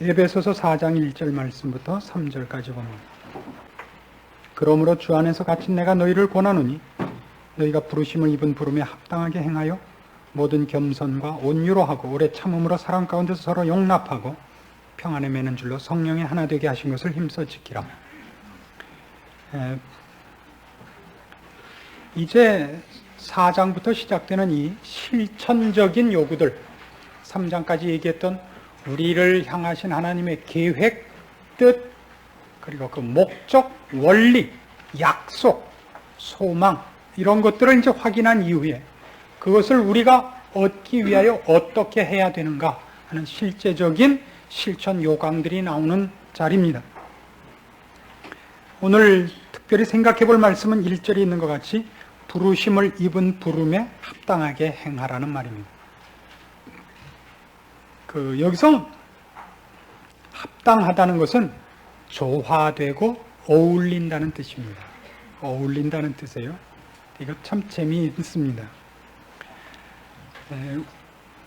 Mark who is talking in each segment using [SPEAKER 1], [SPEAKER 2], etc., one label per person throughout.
[SPEAKER 1] 에베소서 4장 1절 말씀부터 3절까지 봅니다. 그러므로 주 안에서 갇힌 내가 너희를 권하노니 너희가 부르심을 입은 부름에 합당하게 행하여 모든 겸손과 온유로 하고 오래 참음으로 사랑 가운데서 서로 용납하고 평안에 매는 줄로 성령의 하나 되게 하신 것을 힘써 지키라. 이제 4장부터 시작되는 이 실천적인 요구들, 3장까지 얘기했던 우리를 향하신 하나님의 계획, 뜻, 그리고 그 목적, 원리, 약속, 소망 이런 것들을 이제 확인한 이후에 그것을 우리가 얻기 위하여 어떻게 해야 되는가 하는 실제적인 실천 요강들이 나오는 자리입니다. 오늘 특별히 생각해 볼 말씀은 1절에 있는 것 같이 부르심을 입은 부름에 합당하게 행하라는 말입니다. 여기서 합당하다는 것은 조화되고 어울린다는 뜻입니다. 어울린다는 뜻이에요. 이거 참 재미있습니다.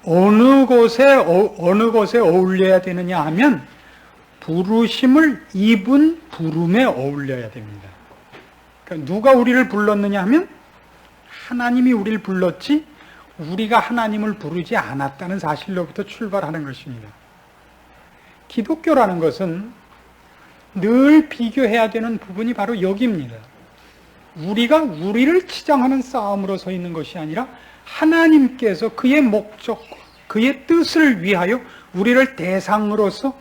[SPEAKER 1] 어느 곳에 어울려야 되느냐 하면 부르심을 입은 부름에 어울려야 됩니다. 그러니까 누가 우리를 불렀느냐 하면 하나님이 우리를 불렀지 우리가 하나님을 부르지 않았다는 사실로부터 출발하는 것입니다. 기독교라는 것은 늘 비교해야 되는 부분이 바로 여기입니다. 우리가 우리를 치장하는 싸움으로 서 있는 것이 아니라 하나님께서 그의 목적과 그의 뜻을 위하여 우리를 대상으로서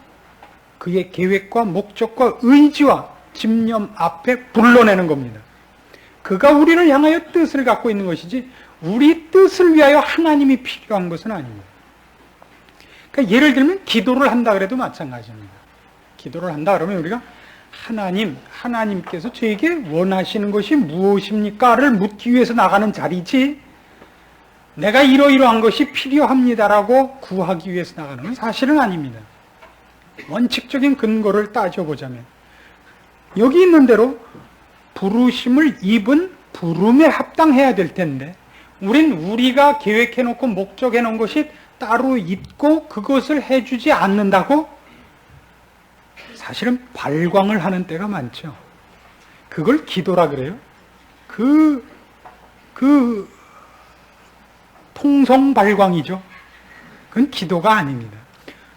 [SPEAKER 1] 그의 계획과 목적과 의지와 집념 앞에 불러내는 겁니다. 그가 우리를 향하여 뜻을 갖고 있는 것이지 우리 뜻을 위하여 하나님이 필요한 것은 아닙니다. 그러니까 예를 들면 기도를 한다 그래도 마찬가지입니다. 기도를 한다 그러면 우리가 하나님께서 저에게 원하시는 것이 무엇입니까?를 묻기 위해서 나가는 자리지 내가 이러이러한 것이 필요합니다라고 구하기 위해서 나가는 건 사실은 아닙니다. 원칙적인 근거를 따져보자면 여기 있는 대로 부르심을 입은 부름에 합당해야 될 텐데 우린 우리가 계획해놓고 목적해놓은 것이 따로 있고 그것을 해주지 않는다고 사실은 발광을 하는 때가 많죠. 그걸 기도라 그래요. 그 통성발광이죠. 그건 기도가 아닙니다.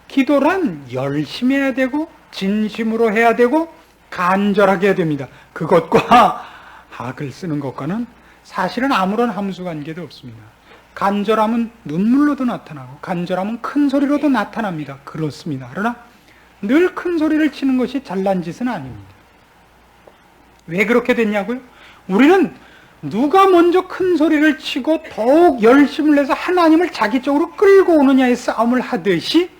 [SPEAKER 1] 기도란 열심히 해야 되고 진심으로 해야 되고 간절하게 해야 됩니다. 그것과 학을 쓰는 것과는 사실은 아무런 함수관계도 없습니다. 간절함은 눈물로도 나타나고 간절함은 큰 소리로도 나타납니다. 그렇습니다. 그러나 늘 큰 소리를 치는 것이 잘난 짓은 아닙니다. 왜 그렇게 됐냐고요? 우리는 누가 먼저 큰 소리를 치고 더욱 열심을 내서 하나님을 자기 쪽으로 끌고 오느냐의 싸움을 하듯이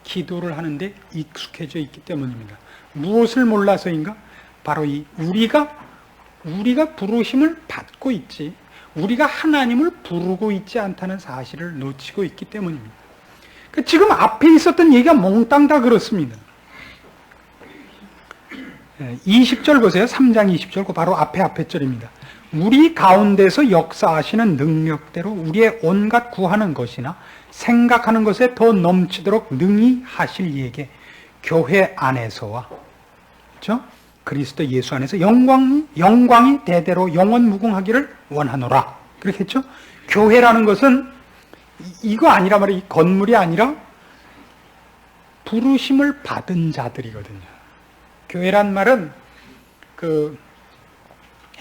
[SPEAKER 1] 기도를 하는데 익숙해져 있기 때문입니다. 무엇을 몰라서인가? 바로 우리가 부르심을 받고 있지 우리가 하나님을 부르고 있지 않다는 사실을 놓치고 있기 때문입니다. 지금 앞에 있었던 얘기가 몽땅 다 그렇습니다. 20절 보세요. 3장 20절 바로 앞에 절입니다. 우리 가운데서 역사하시는 능력대로 우리의 온갖 구하는 것이나 생각하는 것에 더 넘치도록 능히 하실 이에게 교회 안에서와 그렇죠? 그리스도 예수 안에서 영광이 대대로 영원 무궁하기를 원하노라. 그렇게 했죠? 교회라는 것은 이거 아니라 말이에요. 이 건물이 아니라 부르심을 받은 자들이거든요. 교회란 말은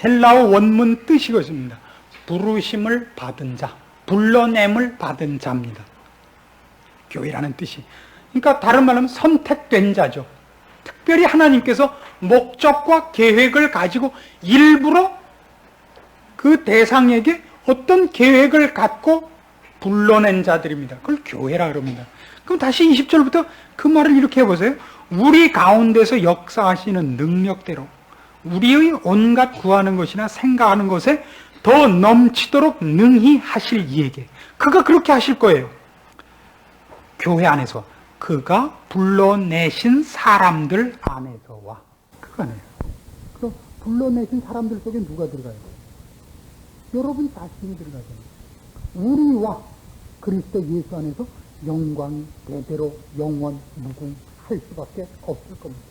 [SPEAKER 1] 헬라어 원문 뜻이 것입니다. 부르심을 받은 자, 불러냄을 받은 자입니다. 교회라는 뜻이. 그러니까 다른 말로 하면 선택된 자죠. 특별히 하나님께서 목적과 계획을 가지고 일부러 그 대상에게 어떤 계획을 갖고 불러낸 자들입니다. 그걸 교회라 그럽니다. 그럼 다시 20절부터 그 말을 이렇게 해보세요. 우리 가운데서 역사하시는 능력대로 우리의 온갖 구하는 것이나 생각하는 것에 더 넘치도록 능히 하실 이에게 그가 그렇게 하실 거예요. 교회 안에서 그가 불러내신 사람들 안에서와 그거네요. 그럼 불러내신 사람들 속에 누가 들어가요? 여러분 자신이 들어가잖아요. 우리와 그리스도 예수 안에서 영광이 대대로 영원 무궁하시리라. 할 수밖에 없을 겁니다.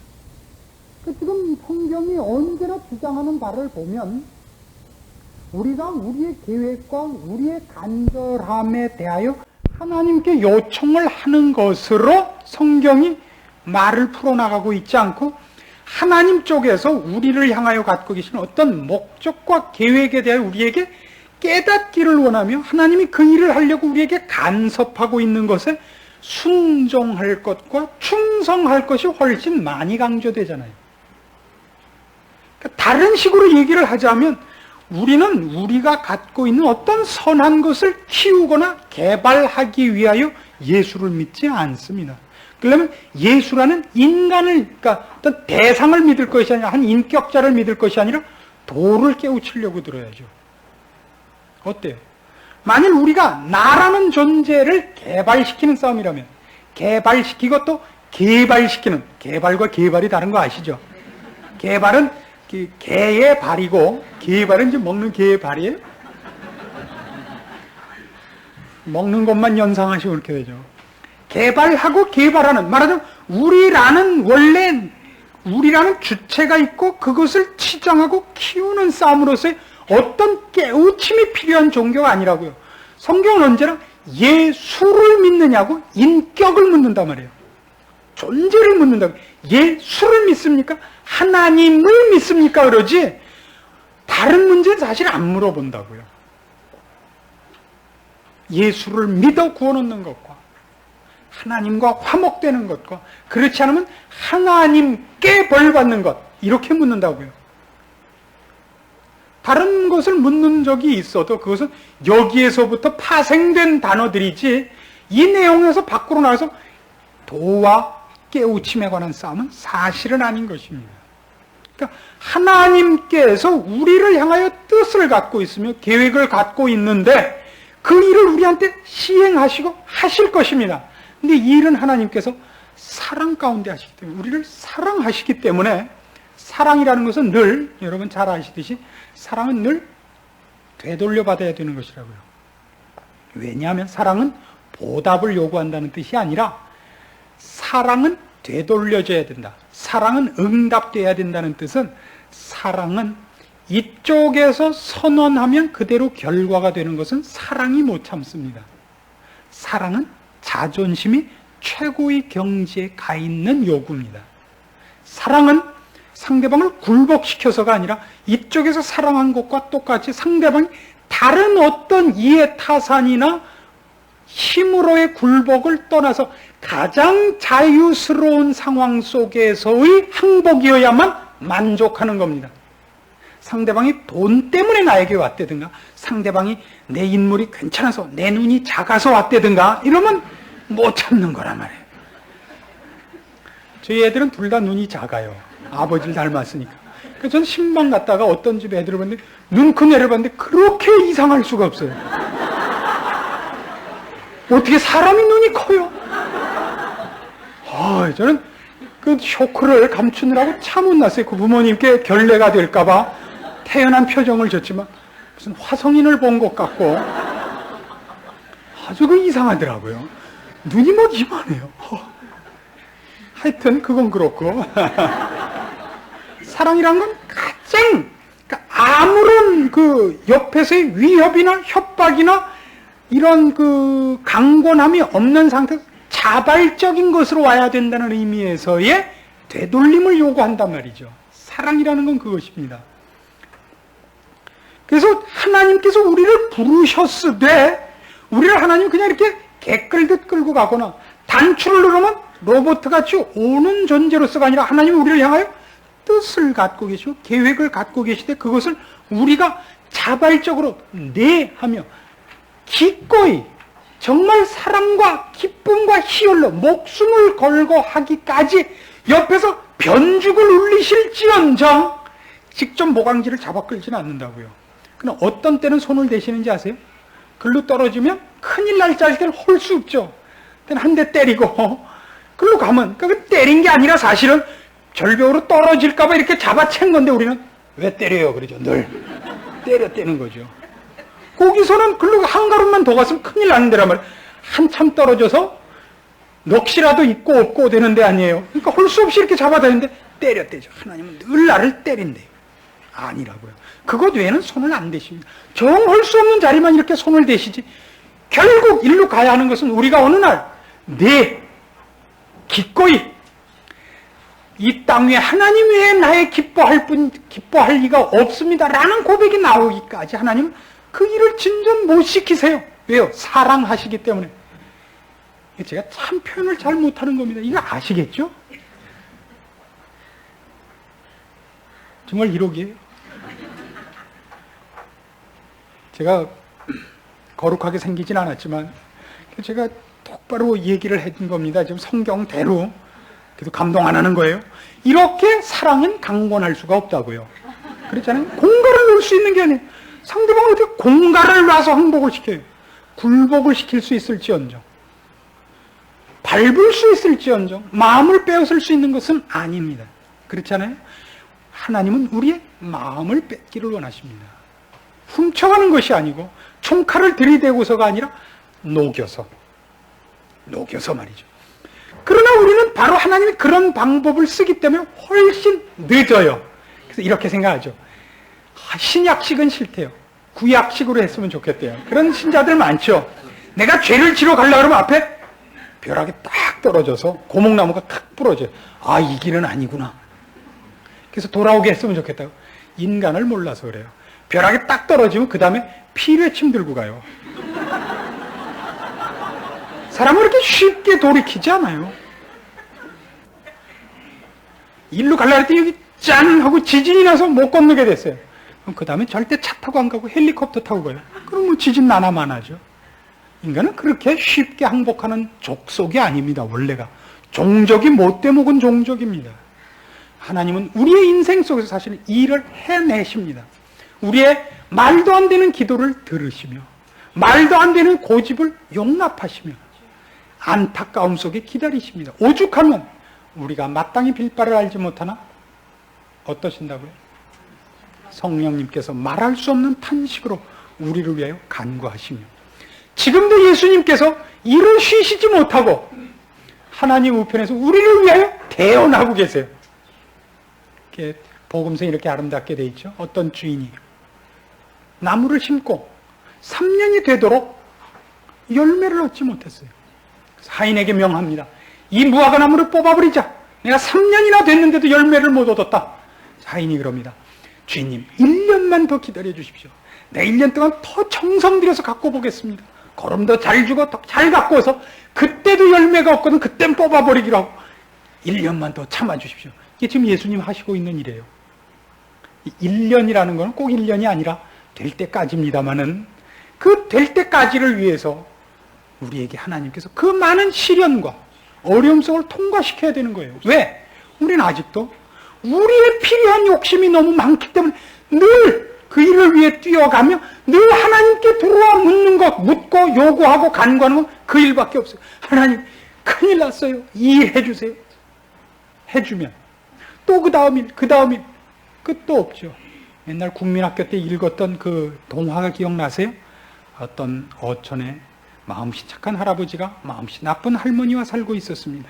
[SPEAKER 1] 지금 성경이 언제나 주장하는 바를 보면 우리가 우리의 계획과 우리의 간절함에 대하여 하나님께 요청을 하는 것으로 성경이 말을 풀어나가고 있지 않고 하나님 쪽에서 우리를 향하여 갖고 계신 어떤 목적과 계획에 대하여 우리에게 깨닫기를 원하며 하나님이 그 일을 하려고 우리에게 간섭하고 있는 것에 순종할 것과 충성할 것이 훨씬 많이 강조되잖아요. 그러니까 다른 식으로 얘기를 하자면 우리는 우리가 갖고 있는 어떤 선한 것을 키우거나 개발하기 위하여 예수를 믿지 않습니다. 그러면 예수라는 인간을, 그러니까 어떤 대상을 믿을 것이 아니라 한 인격자를 믿을 것이 아니라 도를 깨우치려고 들어야죠. 어때요? 만일 우리가 나라는 존재를 개발시키는 싸움이라면 개발시키고 또 개발시키는, 개발과 개발이 다른 거 아시죠? 개발은 개의 발이고 개발은 이제 먹는 개의 발이에요. 먹는 것만 연상하시고 그렇게 되죠. 개발하고 개발하는, 말하자면 우리라는 주체가 있고 그것을 치장하고 키우는 싸움으로서의 어떤 깨우침이 필요한 종교가 아니라고요. 성경은 언제나 예수를 믿느냐고 인격을 묻는단 말이에요. 존재를 묻는다고. 예수를 믿습니까? 하나님을 믿습니까? 그러지 다른 문제는 사실 안 물어본다고요. 예수를 믿어 구원 얻는 것과 하나님과 화목되는 것과 그렇지 않으면 하나님께 벌 받는 것, 이렇게 묻는다고요. 다른 것을 묻는 적이 있어도 그것은 여기에서부터 파생된 단어들이지 이 내용에서 밖으로 나와서 도와 깨우침에 관한 싸움은 사실은 아닌 것입니다. 그러니까 하나님께서 우리를 향하여 뜻을 갖고 있으며 계획을 갖고 있는데 그 일을 우리한테 시행하시고 하실 것입니다. 근데 이 일은 하나님께서 사랑 가운데 하시기 때문에, 우리를 사랑하시기 때문에, 사랑이라는 것은 늘, 여러분 잘 아시듯이 사랑은 늘 되돌려 받아야 되는 것이라고요. 왜냐하면 사랑은 보답을 요구한다는 뜻이 아니라 사랑은 되돌려줘야 된다. 사랑은 응답돼야 된다는 뜻은, 사랑은 이쪽에서 선언하면 그대로 결과가 되는 것은 사랑이 못 참습니다. 사랑은 자존심이 최고의 경지에 가 있는 요구입니다. 사랑은 상대방을 굴복시켜서가 아니라 이쪽에서 사랑한 것과 똑같이 상대방이 다른 어떤 이해 타산이나 힘으로의 굴복을 떠나서 가장 자유스러운 상황 속에서의 항복이어야만 만족하는 겁니다. 상대방이 돈 때문에 나에게 왔다든가, 상대방이 내 인물이 괜찮아서, 내 눈이 작아서 왔다든가, 이러면 못 참는 거란 말이에요. 저희 애들은 둘 다 눈이 작아요. 아버지를 닮았으니까. 그래서 저는 신방 갔다가 어떤 집 애들을 봤는데, 눈 큰 애를 봤는데 그렇게 이상할 수가 없어요. 어떻게 사람이 눈이 커요? 저는 그 쇼크를 감추느라고 참 혼났어요. 그 부모님께 결례가 될까봐 태연한 표정을 졌지만 무슨 화성인을 본 것 같고 아주 그 이상하더라고요. 눈이 뭐 이만해요. 하여튼 그건 그렇고 사랑이란 건 가장, 그러니까 아무런 그 옆에서의 위협이나 협박이나 이런 그 강권함이 없는 상태에서 자발적인 것으로 와야 된다는 의미에서의 되돌림을 요구한단 말이죠. 사랑이라는 건 그것입니다. 그래서 하나님께서 우리를 부르셨으되 우리를 하나님 그냥 이렇게 개끌듯 끌고 가거나 단추를 누르면 로봇같이 오는 존재로서가 아니라 하나님이 우리를 향하여 뜻을 갖고 계시고 계획을 갖고 계시되 그것을 우리가 자발적으로 하며 기꺼이 정말 사랑과 기쁨과 희열로 목숨을 걸고 하기까지 옆에서 변죽을 울리실지언정 직접 모강지를 잡아 끌지는 않는다고요. 그럼 어떤 때는 손을 대시는지 아세요? 글로 떨어지면 큰일 날 자식을 홀 수 없죠. 한 대 때리고 글로 가면, 그 때린 게 아니라 사실은 절벽으로 떨어질까봐 이렇게 잡아챈 건데 우리는 왜 때려요? 그러죠. 늘 때리는 거죠. 거기서는 글로 한 걸음만 더 갔으면 큰일 나는 데란 말이에요. 한참 떨어져서 넋이라도 있고 없고 되는 데 아니에요. 그러니까 할 수 없이 이렇게 잡아다니는데 때렸대죠. 하나님은 늘 나를 때린대요. 아니라고요. 그것 외에는 손을 안 대십니다. 정할 수 없는 자리만 이렇게 손을 대시지. 결국 일로 가야 하는 것은 우리가 어느 날 기꺼이 이 땅 위에 하나님 외에 나의 기뻐할 리가 없습니다 라는 고백이 나오기까지 하나님은 그 일을 진전 못 시키세요. 왜요? 사랑하시기 때문에. 제가 참 표현을 잘 못하는 겁니다. 이거 아시겠죠? 정말 1억이에요. 제가 거룩하게 생기진 않았지만 제가 똑바로 얘기를 해준 겁니다. 지금 성경대로. 그래도 감동 안 하는 거예요. 이렇게 사랑은 강권할 수가 없다고요. 그렇잖아요. 공갈을 놓을 수 있는 게 아니에요. 상대방을 어떻게 공갈을 놔서 항복을 시켜요. 굴복을 시킬 수 있을지언정, 밟을 수 있을지언정, 마음을 빼앗을 수 있는 것은 아닙니다. 그렇잖아요. 하나님은 우리의 마음을 뺏기를 원하십니다. 훔쳐가는 것이 아니고 총칼을 들이대고서가 아니라 녹여서 말이죠. 그러나 우리는 바로 하나님이 그런 방법을 쓰기 때문에 훨씬 늦어요. 그래서 이렇게 생각하죠. 신약식은 싫대요. 구약식으로 했으면 좋겠대요. 그런 신자들 많죠. 내가 죄를 지러 가려고 그러면 앞에 벼락이 딱 떨어져서 고목나무가 탁 부러져요. 아, 이 길은 아니구나. 그래서 돌아오게 했으면 좋겠다고. 인간을 몰라서 그래요. 벼락이 딱 떨어지면 그 다음에 피뢰침 들고 가요. 사람은 그렇게 쉽게 돌이키지 않아요. 일로 가려고 했더니 여기 짠 하고 지진이 나서 못 건너게 됐어요. 그럼 그 다음에 절대 차 타고 안 가고 헬리콥터 타고 가요. 그럼 뭐 지진 나나만 하죠. 인간은 그렇게 쉽게 항복하는 족속이 아닙니다. 원래가 종족이 못돼 먹은 종족입니다. 하나님은 우리의 인생 속에서 사실 일을 해내십니다. 우리의 말도 안 되는 기도를 들으시며 말도 안 되는 고집을 용납하시며 안타까움 속에 기다리십니다. 오죽하면 우리가 마땅히 빌 바를 알지 못하나 어떠신다고요? 성령님께서 말할 수 없는 탄식으로 우리를 위하여 간구하시며 지금도 예수님께서 일을 쉬시지 못하고 하나님 우편에서 우리를 위하여 대언하고 계세요. 이렇게 복음서에 이렇게 아름답게 돼 있죠. 어떤 주인이 나무를 심고 3년이 되도록 열매를 얻지 못했어요. 하인에게 명합니다. 이 무화과 나무를 뽑아버리자. 내가 3년이나 됐는데도 열매를 못 얻었다. 하인이 그럽니다. 주인님, 1년만 더 기다려 주십시오. 내가 1년 동안 더 정성 들여서 갖고 보겠습니다. 거름도 잘 주고 더 잘 갖고 와서 그때도 열매가 없거든 그땐 뽑아버리기로 하고 1년만 더 참아 주십시오. 이게 지금 예수님 하시고 있는 일이에요. 1년이라는 건 꼭 1년이 아니라 될 때까지입니다만은 그 될 때까지를 위해서 우리에게 하나님께서 그 많은 시련과 어려움 속을 통과시켜야 되는 거예요. 왜? 우리는 아직도 우리의 필요한 욕심이 너무 많기 때문에 늘 그 일을 위해 뛰어가며 늘 하나님께 들어와 묻고 요구하고 간구하는 건 그 일밖에 없어요. 하나님, 큰일 났어요. 이해해 주세요. 해주면 또 그 다음일 끝도 없죠. 옛날 국민학교 때 읽었던 그 동화가 기억나세요? 어떤 어촌에 마음씨 착한 할아버지가 마음씨 나쁜 할머니와 살고 있었습니다.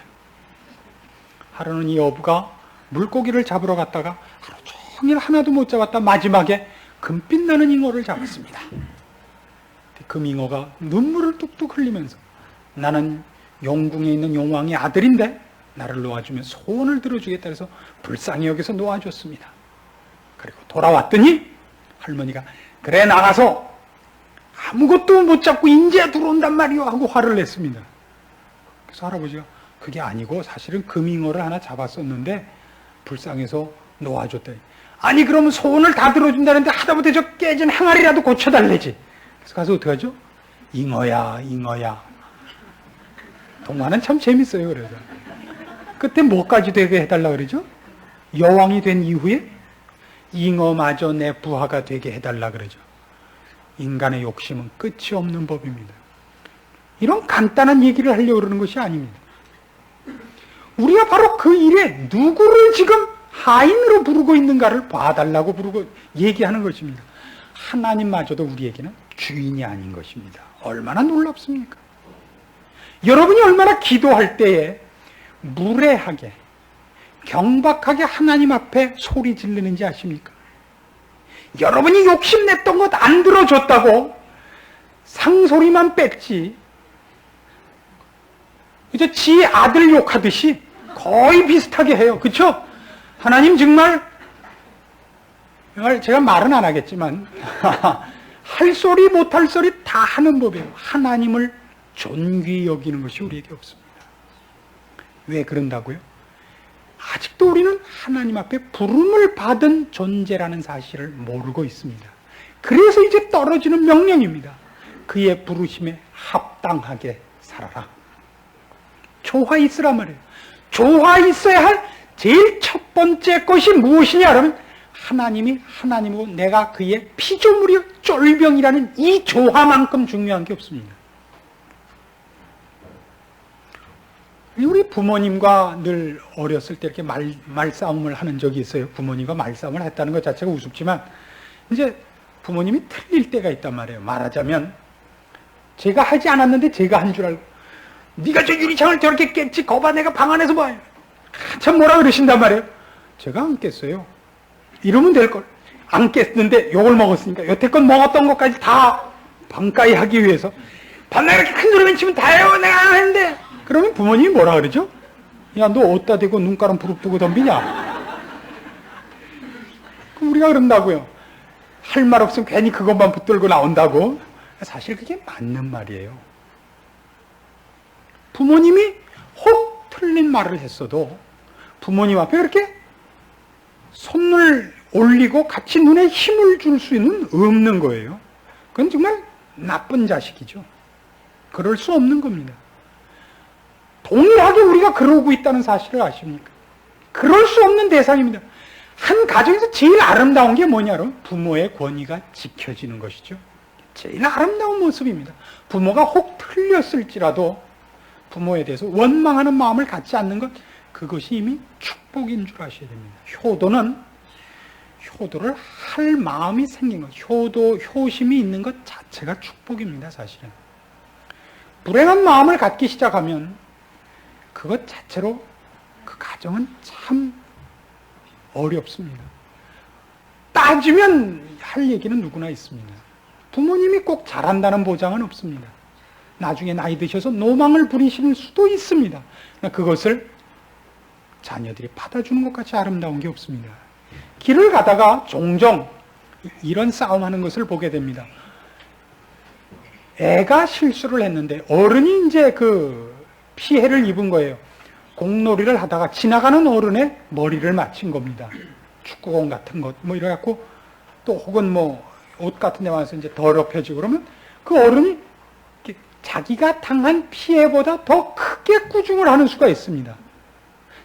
[SPEAKER 1] 하루는 이 어부가 물고기를 잡으러 갔다가 하루 종일 하나도 못 잡았다 마지막에 금빛 나는 잉어를 잡았습니다. 금잉어가 눈물을 뚝뚝 흘리면서 나는 용궁에 있는 용왕의 아들인데 나를 놓아주면 소원을 들어주겠다 해서 불쌍히 여기서 놓아줬습니다. 그리고 돌아왔더니 할머니가 그래 나가서 아무것도 못 잡고 인제 들어온단 말이오 하고 화를 냈습니다. 그래서 할아버지가 그게 아니고 사실은 금잉어를 하나 잡았었는데 불쌍해서 놓아줬대. 아니 그러면 소원을 다 들어준다는데 하다못해 저 깨진 항아리라도 고쳐달래지. 그래서 가서 어떡하죠? 잉어야 잉어야. 동화는 참 재밌어요. 그래서 그때 뭐까지 되게 해달라 그러죠? 여왕이 된 이후에 잉어마저 내 부하가 되게 해달라 그러죠. 인간의 욕심은 끝이 없는 법입니다. 이런 간단한 얘기를 하려고 그러는 것이 아닙니다. 우리가 바로 그 일에 누구를 지금 하인으로 부르고 있는가를 봐달라고 얘기하는 것입니다. 하나님마저도 우리에게는 주인이 아닌 것입니다. 얼마나 놀랍습니까? 여러분이 얼마나 기도할 때에 무례하게, 경박하게 하나님 앞에 소리 지르는지 아십니까? 여러분이 욕심냈던 것 안 들어줬다고 상소리만 뺐지, 이제 지 아들 욕하듯이 거의 비슷하게 해요. 그쵸? 하나님 정말 제가 말은 안 하겠지만 할 소리 못할 소리 다 하는 법이에요. 하나님을 존귀히 여기는 것이 우리에게 없습니다. 왜 그런다고요? 아직도 우리는 하나님 앞에 부름을 받은 존재라는 사실을 모르고 있습니다. 그래서 이제 떨어지는 명령입니다. 그의 부르심에 합당하게 살아라. 조화 있으란 말이에요. 조화 있어야 할 제일 첫 번째 것이 무엇이냐 그러면 하나님이 하나님이고 내가 그의 피조물이요 쫄병이라는 이 조화만큼 중요한 게 없습니다. 우리 부모님과 늘 어렸을 때 이렇게 말싸움을 하는 적이 있어요. 부모님과 말싸움을 했다는 것 자체가 우습지만 이제 부모님이 틀릴 때가 있단 말이에요. 말하자면 제가 하지 않았는데 제가 한 줄 알고 네가 저 유리창을 저렇게 깼지 거봐 내가 방 안에서 봐 참 뭐라 그러신단 말이에요. 제가 안 깼어요. 이러면 될걸. 안 깼는데 욕을 먹었으니까 여태껏 먹었던 것까지 다 반가이 하기 위해서 밤낮 이렇게 큰 소리만 치면 다해요 내가 안 했는데. 그러면 부모님이 뭐라 그러죠? 야, 너 어디다 대고 눈가람 부릅뜨고 덤비냐? 그럼 우리가 그런다고요. 할 말 없으면 괜히 그것만 붙들고 나온다고. 사실 그게 맞는 말이에요. 부모님이 혹 틀린 말을 했어도 부모님 앞에 그렇게 손을 올리고 같이 눈에 힘을 줄 수는 없는 거예요. 그건 정말 나쁜 자식이죠. 그럴 수 없는 겁니다. 동일하게 우리가 그러고 있다는 사실을 아십니까? 그럴 수 없는 대상입니다. 한 가정에서 제일 아름다운 게 뭐냐면 부모의 권위가 지켜지는 것이죠. 제일 아름다운 모습입니다. 부모가 혹 틀렸을지라도 부모에 대해서 원망하는 마음을 갖지 않는 것, 그것이 이미 축복인 줄 아셔야 됩니다. 효도를 할 마음이 생긴 것, 효심이 있는 것 자체가 축복입니다, 사실은. 불행한 마음을 갖기 시작하면 그것 자체로 그 가정은 참 어렵습니다. 따지면 할 얘기는 누구나 있습니다. 부모님이 꼭 잘한다는 보장은 없습니다. 나중에 나이 드셔서 노망을 부리실 수도 있습니다. 그것을 자녀들이 받아주는 것 같이 아름다운 게 없습니다. 길을 가다가 종종 이런 싸움하는 것을 보게 됩니다. 애가 실수를 했는데 어른이 이제 그 피해를 입은 거예요. 공놀이를 하다가 지나가는 어른의 머리를 맞힌 겁니다. 축구공 같은 것, 뭐 이래갖고 또 혹은 뭐 옷 같은 데 와서 이제 더럽혀지고 그러면 그 어른이 자기가 당한 피해보다 더 크게 꾸중을 하는 수가 있습니다.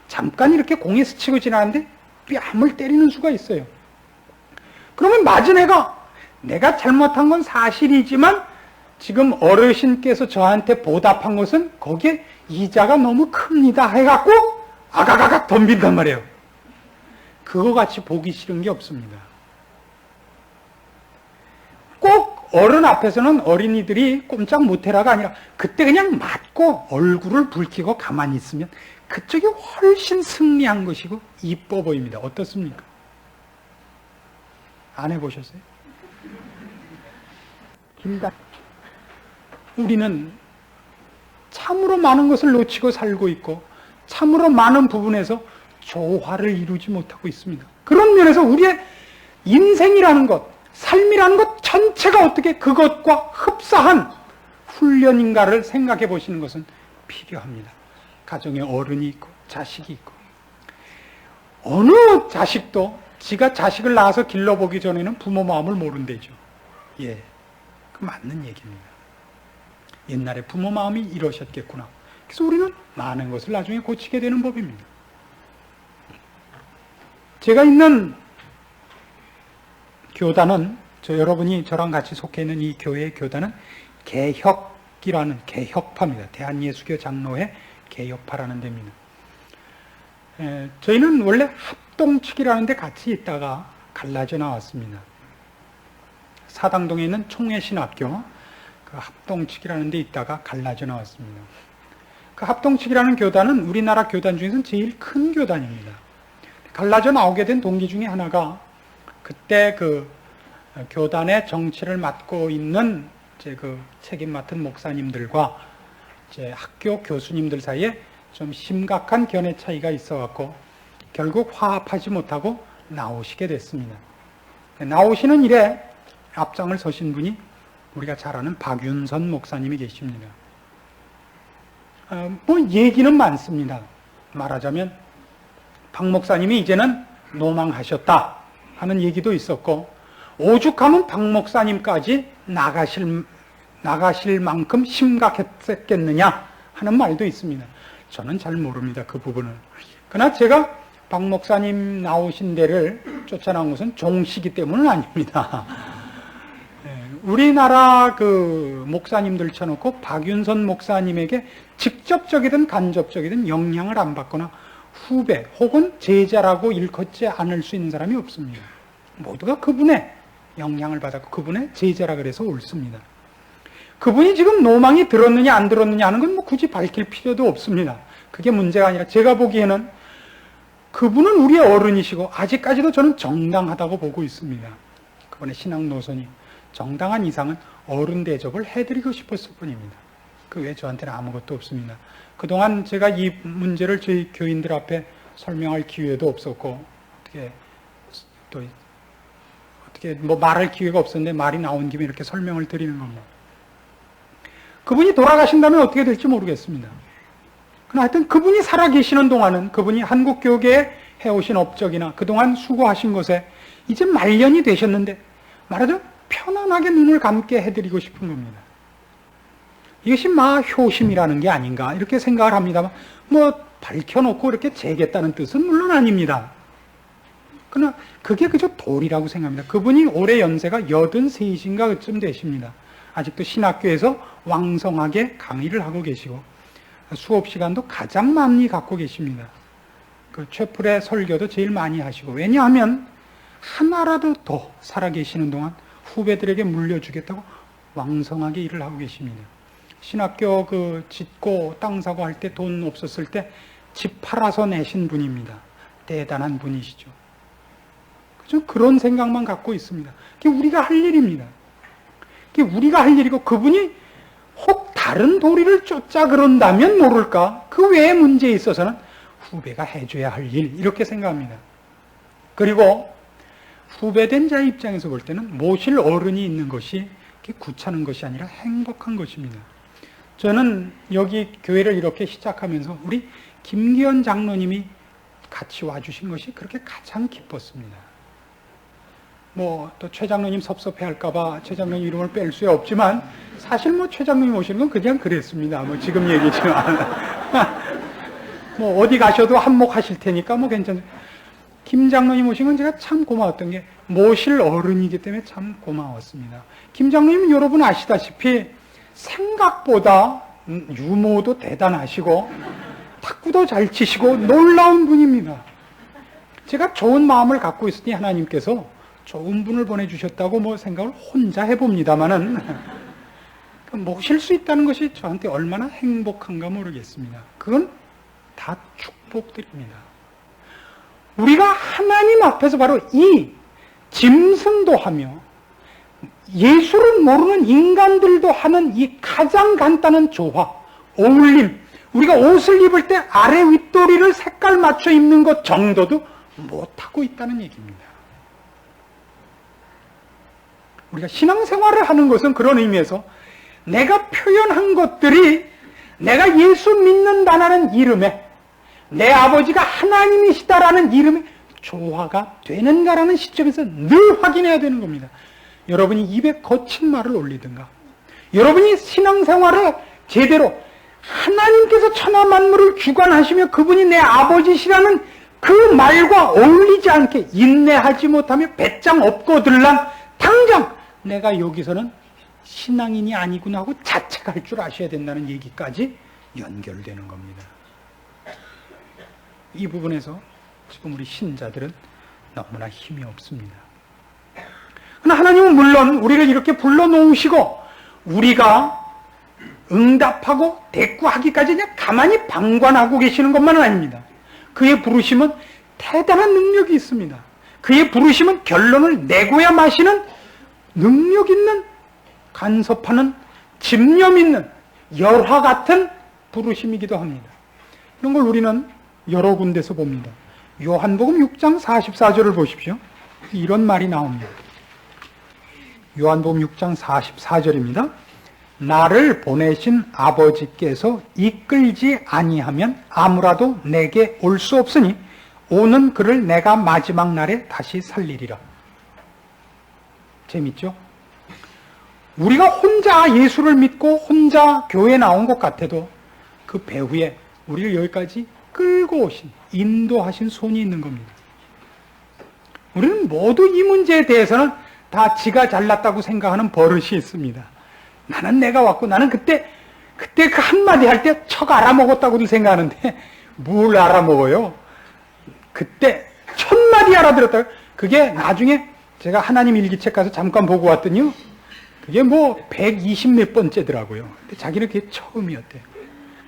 [SPEAKER 1] 잠깐 이렇게 공에 스치고 지나는데 뺨을 때리는 수가 있어요. 그러면 맞은 애가 내가 잘못한 건 사실이지만 지금 어르신께서 저한테 보답한 것은 거기에 이자가 너무 큽니다 해갖고 아가가가 덤빈단 말이에요. 그거 같이 보기 싫은 게 없습니다. 꼭 어른 앞에서는 어린이들이 꼼짝 못해라가 아니라 그때 그냥 맞고 얼굴을 붉히고 가만히 있으면 그쪽이 훨씬 승리한 것이고 이뻐 보입니다. 어떻습니까? 안 해보셨어요? 우리는 참으로 많은 것을 놓치고 살고 있고 참으로 많은 부분에서 조화를 이루지 못하고 있습니다. 그런 면에서 우리의 인생이라는 것, 삶이라는 것 전체가 어떻게 그것과 흡사한 훈련인가를 생각해 보시는 것은 필요합니다. 가정에 어른이 있고 자식이 있고 어느 자식도 지가 자식을 낳아서 길러보기 전에는 부모 마음을 모른대죠. 예, 그 맞는 얘기입니다. 옛날에 부모 마음이 이러셨겠구나. 그래서 우리는 많은 것을 나중에 고치게 되는 법입니다. 제가 있는 교단은 여러분이 저랑 같이 속해 있는 이 교회의 교단은 개혁파입니다. 대한예수교 장로회 개혁파라는 데입니다. 저희는 원래 합동측이라는 데 같이 있다가 갈라져 나왔습니다. 사당동에 있는 총회신학교 그 합동측이라는 데 있다가 갈라져 나왔습니다. 그 합동측이라는 교단은 우리나라 교단 중에서는 제일 큰 교단입니다. 갈라져 나오게 된 동기 중에 하나가 그때 그 교단의 정치를 맡고 있는 이제 그 책임 맡은 목사님들과 이제 학교 교수님들 사이에 좀 심각한 견해 차이가 있어갖고 결국 화합하지 못하고 나오시게 됐습니다. 나오시는 일에 앞장을 서신 분이 우리가 잘 아는 박윤선 목사님이 계십니다. 뭐 얘기는 많습니다. 말하자면 박 목사님이 이제는 노망하셨다 하는 얘기도 있었고, 오죽하면 박 목사님까지 나가실 만큼 심각했겠느냐 하는 말도 있습니다. 저는 잘 모릅니다, 그 부분을. 그러나 제가 박 목사님 나오신 데를 쫓아나온 것은 종시기 때문은 아닙니다. 우리나라 그 목사님들 쳐놓고 박윤선 목사님에게 직접적이든 간접적이든 영향을 안 받거나 후배 혹은 제자라고 일컫지 않을 수 있는 사람이 없습니다. 모두가 그분의 영향을 받았고 그분의 제자라 그래서 옳습니다. 그분이 지금 노망이 들었느냐 안 들었느냐 하는 건 뭐 굳이 밝힐 필요도 없습니다. 그게 문제가 아니라 제가 보기에는 그분은 우리의 어른이시고 아직까지도 저는 정당하다고 보고 있습니다. 그분의 신앙 노선이 정당한 이상은 어른 대접을 해드리고 싶었을 뿐입니다. 그 외에 저한테는 아무것도 없습니다. 그동안 제가 이 문제를 저희 교인들 앞에 설명할 기회도 없었고 어떻게 뭐 말할 기회가 없었는데 말이 나온 김에 이렇게 설명을 드리는 겁니다. 그분이 돌아가신다면 어떻게 될지 모르겠습니다. 그러나 하여튼 그분이 살아계시는 동안은 그분이 한국교계에 해오신 업적이나 그동안 수고하신 것에 이제 말년이 되셨는데 말하자면 편안하게 눈을 감게 해드리고 싶은 겁니다. 이것이 효심이라는 게 아닌가 이렇게 생각을 합니다만 뭐 밝혀놓고 이렇게 재겠다는 뜻은 물론 아닙니다. 그러나 그게 그저 도리라고 생각합니다. 그분이 올해 연세가 83인가 그쯤 되십니다. 아직도 신학교에서 왕성하게 강의를 하고 계시고 수업 시간도 가장 많이 갖고 계십니다. 그 최풀의 설교도 제일 많이 하시고, 왜냐하면 하나라도 더 살아계시는 동안 후배들에게 물려주겠다고 왕성하게 일을 하고 계십니다. 신학교 그 짓고 땅 사고 할 때 돈 없었을 때 집 팔아서 내신 분입니다. 대단한 분이시죠. 그죠? 그런 생각만 갖고 있습니다. 그게 우리가 할 일입니다. 그게 우리가 할 일이고 그분이 혹 다른 도리를 쫓자 그런다면 모를까? 그 외의 문제에 있어서는 후배가 해줘야 할 일, 이렇게 생각합니다. 그리고 후배된 자의 입장에서 볼 때는 모실 어른이 있는 것이 구차한 것이 아니라 행복한 것입니다. 저는 여기 교회를 이렇게 시작하면서 우리 김기현 장로님이 같이 와주신 것이 그렇게 가장 기뻤습니다. 뭐 또 최 장로님 섭섭해할까봐 최 장로님 이름을 뺄 수 없지만 사실 뭐 최 장로님 오시는 건 그냥 그랬습니다. 뭐 지금 얘기지만 뭐 어디 가셔도 한몫하실 테니까 뭐 괜찮아요. 김 장로님 오신 건 제가 참 고마웠던 게 모실 어른이기 때문에 참 고마웠습니다. 김 장로님은 여러분 아시다시피 생각보다 유머도 대단하시고 탁구도 잘 치시고 놀라운 분입니다. 제가 좋은 마음을 갖고 있으니 하나님께서 좋은 분을 보내주셨다고 뭐 생각을 혼자 해봅니다만은 모실 수 있다는 것이 저한테 얼마나 행복한가 모르겠습니다. 그건 다 축복드립니다. 우리가 하나님 앞에서 바로 이 짐승도 하며 예수를 모르는 인간들도 하는 이 가장 간단한 조화, 어울림, 우리가 옷을 입을 때 아래 윗도리를 색깔 맞춰 입는 것 정도도 못하고 있다는 얘기입니다. 우리가 신앙생활을 하는 것은 그런 의미에서 내가 표현한 것들이 내가 예수 믿는다는 이름에 내 아버지가 하나님이시다라는 이름에 조화가 되는가라는 시점에서 늘 확인해야 되는 겁니다. 여러분이 입에 거친 말을 올리든가 여러분이 신앙생활을 제대로 하나님께서 천하 만물을 주관하시며 그분이 내 아버지시라는 그 말과 어울리지 않게 인내하지 못하며 배짱 업고들랑 당장 내가 여기서는 신앙인이 아니구나 하고 자책할 줄 아셔야 된다는 얘기까지 연결되는 겁니다. 이 부분에서 지금 우리 신자들은 너무나 힘이 없습니다. 그러나 하나님은 물론 우리를 이렇게 불러놓으시고 우리가 응답하고 대꾸하기까지 그냥 가만히 방관하고 계시는 것만은 아닙니다. 그의 부르심은 대단한 능력이 있습니다. 그의 부르심은 결론을 내고야 마시는 능력 있는, 간섭하는, 집념 있는, 열화 같은 부르심이기도 합니다. 이런 걸 우리는 여러 군데서 봅니다. 요한복음 6장 44절을 보십시오. 이런 말이 나옵니다. 요한복음 6장 44절입니다. 나를 보내신 아버지께서 이끌지 아니하면 아무라도 내게 올 수 없으니 오는 그를 내가 마지막 날에 다시 살리리라. 재밌죠? 우리가 혼자 예수를 믿고 혼자 교회에 나온 것 같아도 그 배후에 우리를 여기까지 끌고 오신, 인도하신 손이 있는 겁니다. 우리는 모두 이 문제에 대해서는 다 지가 잘났다고 생각하는 버릇이 있습니다. 나는 내가 왔고, 나는 그때 그 한마디 할 때 척 알아먹었다고도 생각하는데 뭘 알아먹어요? 그때 1000마디 알아들었다. 그게 나중에 제가 하나님 일기책 가서 잠깐 보고 왔더니요, 그게 뭐 120 몇 번째더라고요. 근데 자기는 그게 처음이었대요.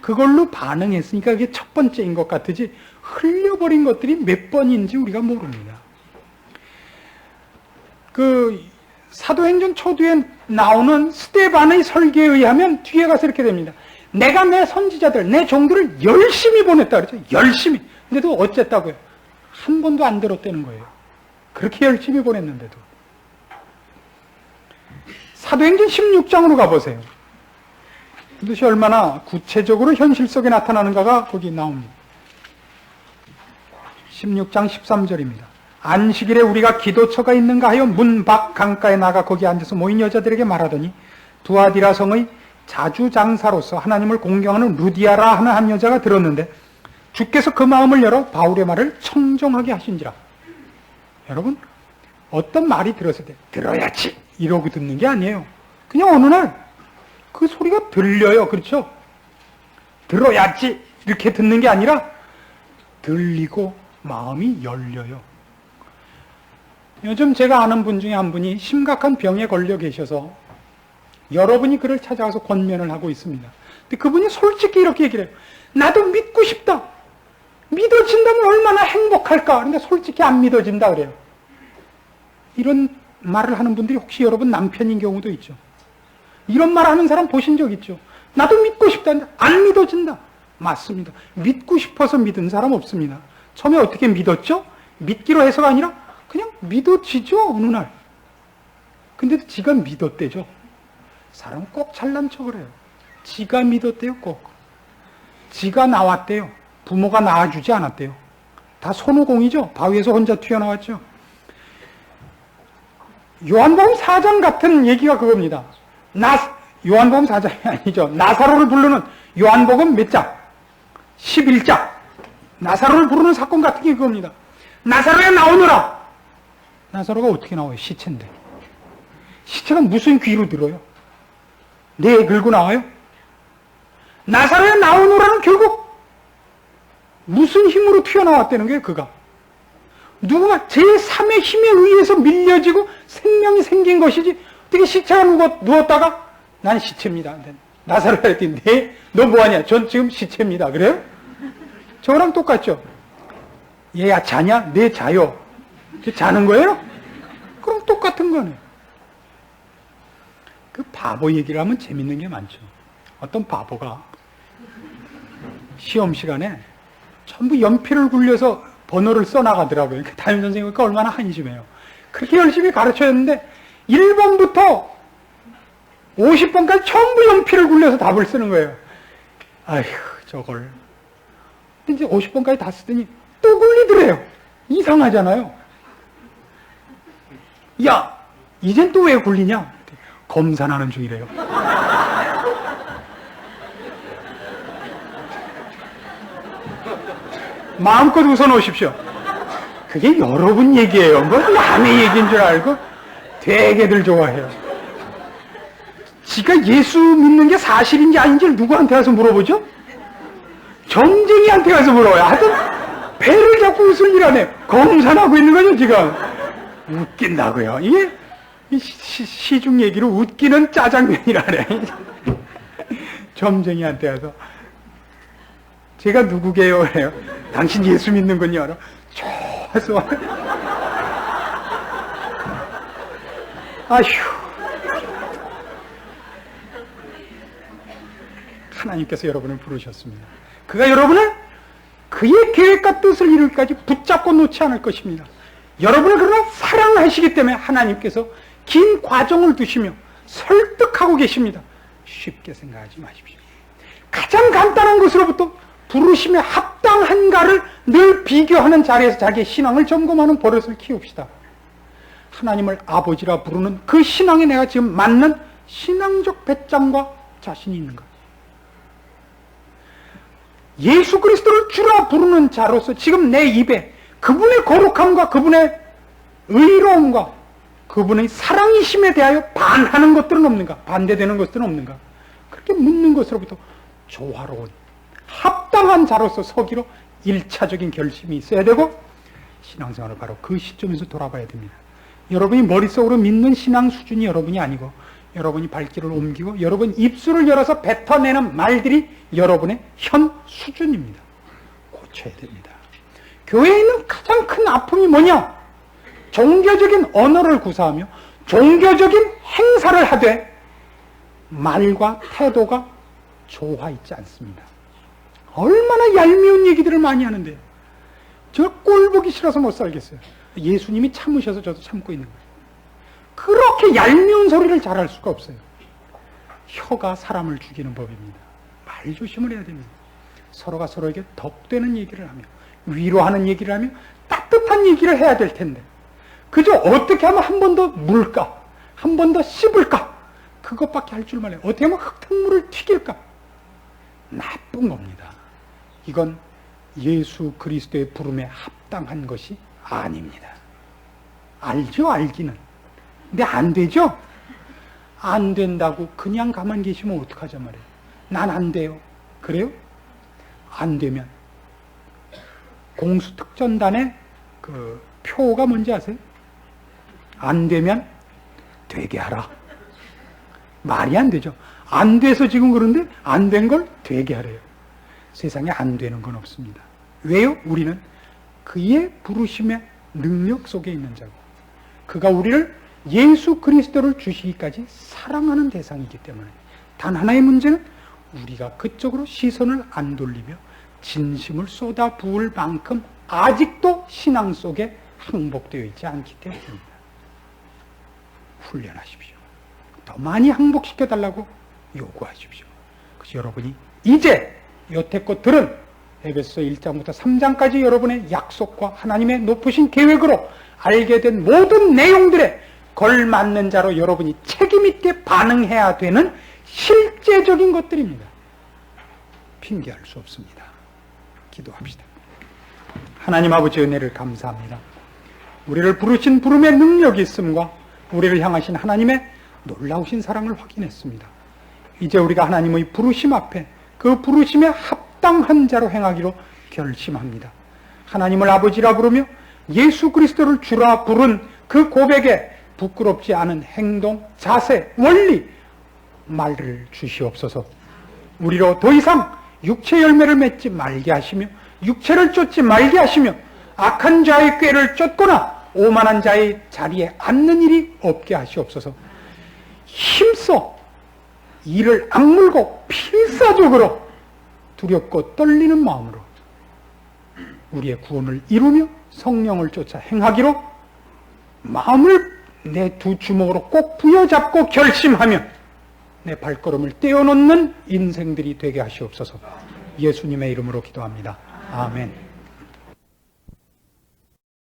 [SPEAKER 1] 그걸로 반응했으니까 그게 첫 번째인 것 같으지 흘려버린 것들이 몇 번인지 우리가 모릅니다. 그 사도행전 초두에 나오는 스데반의 설계에 의하면 뒤에 가서 이렇게 됩니다. 내가 내 선지자들, 내 종들을 열심히 보냈다 그러죠. 열심히. 근데도 어쨌다고요? 한 번도 안 들었다는 거예요. 그렇게 열심히 보냈는데도. 사도행전 16장으로 가보세요. 이것이 얼마나 구체적으로 현실 속에 나타나는가가 거기 나옵니다. 16장 13절입니다. 안식일에 우리가 기도처가 있는가 하여 문 밖 강가에 나가 거기 앉아서 모인 여자들에게 말하더니 두아디라 성의 자주장사로서 하나님을 공경하는 루디아라 하는 한 여자가 들었는데 주께서 그 마음을 열어 바울의 말을 청정하게 하신지라. 여러분, 어떤 말이 들었을 때 들어야지 이러고 듣는 게 아니에요. 그냥 어느 날 그 소리가 들려요. 그렇죠? 들어야지 이렇게 듣는 게 아니라 들리고 마음이 열려요. 요즘 제가 아는 분 중에 한 분이 심각한 병에 걸려 계셔서 여러분이 그를 찾아가서 권면을 하고 있습니다. 근데 그분이 솔직히 이렇게 얘기를 해요. 나도 믿고 싶다. 믿어진다면 얼마나 행복할까. 그런데 솔직히 안 믿어진다 그래요. 이런 말을 하는 분들이 혹시 여러분 남편인 경우도 있죠. 이런 말 하는 사람 보신 적 있죠. 나도 믿고 싶다. 안 믿어진다. 맞습니다. 믿고 싶어서 믿은 사람 없습니다. 처음에 어떻게 믿었죠? 믿기로 해서가 아니라 그냥 믿어지죠, 어느 날. 근데도 지가 믿었대죠. 사람 꼭 잘난 척을 해요. 지가 믿었대요, 꼭. 지가 나왔대요. 부모가 낳아주지 않았대요. 다 손오공이죠. 바위에서 혼자 튀어나왔죠. 요한복음 4장 같은 얘기가 그겁니다. 요한복음 4장이 아니죠. 나사로를 부르는 요한복음 몇 장? 11장. 나사로를 부르는 사건 같은 게 그겁니다. 나사로야 나오너라. 나사로가 어떻게 나와요? 시체인데. 시체가 무슨 귀로 들어요? 내 긁고 나와요? 나사로야 나오너라는 결국 무슨 힘으로 튀어나왔다는 거예요, 그가? 누군가 제3의 힘에 의해서 밀려지고 생명이 생긴 것이지, 어떻게 시체가 누웠다가, 난 시체입니다. 나사로야 했더니, 네? 너 뭐하냐? 전 지금 시체입니다. 그래요? 저랑 똑같죠? 얘야, 자냐? 네, 자요. 자는 거예요? 그럼 똑같은 거네. 그 바보 얘기를 하면 재밌는 게 많죠. 어떤 바보가 시험 시간에 전부 연필을 굴려서 번호를 써나가더라고요. 담임 선생님이 얼마나 한심해요. 그렇게 열심히 가르쳐줬는데 1번부터 50번까지 전부 연필을 굴려서 답을 쓰는 거예요. 아휴, 저걸. 이제 50번까지 다 쓰더니 또 굴리더래요. 이상하잖아요. 야, 이젠 또 왜 굴리냐? 검산하는 중이래요. 마음껏 웃어놓으십시오. 그게 여러분 얘기예요. 뭐 남의 얘기인 줄 알고 되게들 좋아해요. 지가 예수 믿는 게 사실인지 아닌지를 누구한테 가서 물어보죠? 점쟁이한테 가서 물어봐요. 하여튼 배를 잡고 웃을 일 안 해. 검산하고 있는 거죠, 지금. 웃긴다고요. 이게 시중 얘기로 웃기는 짜장면이라네. 점쟁이한테 와서 제가 누구게요? 해요. 당신 예수 믿는군요. 좋아서 아휴. 하나님께서 여러분을 부르셨습니다. 그가 여러분을 그의 계획과 뜻을 이루기까지 붙잡고 놓지 않을 것입니다. 여러분을 그러나 사랑하시기 때문에 하나님께서 긴 과정을 두시며 설득하고 계십니다. 쉽게 생각하지 마십시오. 가장 간단한 것으로부터 부르심에 합당한가를 늘 비교하는 자리에서 자기의 신앙을 점검하는 버릇을 키웁시다. 하나님을 아버지라 부르는 그 신앙에 내가 지금 맞는 신앙적 배짱과 자신이 있는가? 예수 그리스도를 주라 부르는 자로서 지금 내 입에 그분의 거룩함과 그분의 의로움과 그분의 사랑이심에 대하여 반하는 것들은 없는가? 반대되는 것들은 없는가? 그렇게 묻는 것으로부터 조화로운 합당한 자로서 서기로 1차적인 결심이 있어야 되고, 신앙생활을 바로 그 시점에서 돌아봐야 됩니다. 여러분이 머릿속으로 믿는 신앙 수준이 여러분이 아니고, 여러분이 발길을 옮기고 여러분 입술을 열어서 뱉어내는 말들이 여러분의 현 수준입니다. 고쳐야 됩니다. 교회에 있는 가장 큰 아픔이 뭐냐? 종교적인 언어를 구사하며 종교적인 행사를 하되 말과 태도가 조화 있지 않습니다. 얼마나 얄미운 얘기들을 많이 하는데요. 저 꼴 보기 싫어서 못 살겠어요. 예수님이 참으셔서 저도 참고 있는 거예요. 그렇게 얄미운 소리를 잘할 수가 없어요. 혀가 사람을 죽이는 법입니다. 말 조심을 해야 됩니다. 서로가 서로에게 덕되는 얘기를 하며 위로하는 얘기를 하며 따뜻한 얘기를 해야 될 텐데, 그저 어떻게 하면 한 번 더 물까? 한 번 더 씹을까? 그것밖에 할 줄만 해요. 어떻게 하면 흙탕물을 튀길까? 나쁜 겁니다. 이건 예수 그리스도의 부름에 합당한 것이 아닙니다. 알죠, 알기는. 근데 안 되죠? 안 된다고 그냥 가만히 계시면 어떡하자 말이에요. 난 안 돼요. 그래요? 안 되면 공수특전단의 그 표가 뭔지 아세요? 안 되면 되게 하라. 말이 안 되죠. 안 돼서 지금 그런데 안 된 걸 되게 하래요. 세상에 안 되는 건 없습니다. 왜요? 우리는 그의 부르심의 능력 속에 있는 자고, 그가 우리를 예수 그리스도를 주시기까지 사랑하는 대상이기 때문에, 단 하나의 문제는 우리가 그쪽으로 시선을 안 돌리며 진심을 쏟아 부을 만큼 아직도 신앙 속에 항복되어 있지 않기 때문입니다. 훈련하십시오. 더 많이 항복시켜달라고 요구하십시오. 그래서 여러분이 이제 여태껏 들은 에베소 1장부터 3장까지 여러분의 약속과 하나님의 높으신 계획으로 알게 된 모든 내용들에 걸맞는 자로 여러분이 책임있게 반응해야 되는 실제적인 것들입니다. 핑계할 수 없습니다. 기도합시다. 하나님 아버지 은혜를 감사합니다. 우리를 부르신 부름의 능력이 있음과 우리를 향하신 하나님의 놀라우신 사랑을 확인했습니다. 이제 우리가 하나님의 부르심 앞에 그 부르심에 합당한 자로 행하기로 결심합니다. 하나님을 아버지라 부르며 예수 그리스도를 주라 부른 그 고백에 부끄럽지 않은 행동, 자세, 원리, 말을 주시옵소서. 우리로 더 이상 육체 열매를 맺지 말게 하시며 육체를 쫓지 말게 하시며 악한 자의 꾀를 쫓거나 오만한 자의 자리에 앉는 일이 없게 하시옵소서. 힘써 이를 악물고 필사적으로 두렵고 떨리는 마음으로 우리의 구원을 이루며 성령을 쫓아 행하기로 마음을 내 두 주먹으로 꼭 부여잡고 결심하며 내 발걸음을 떼어놓는 인생들이 되게 하시옵소서. 예수님의 이름으로 기도합니다. 아멘.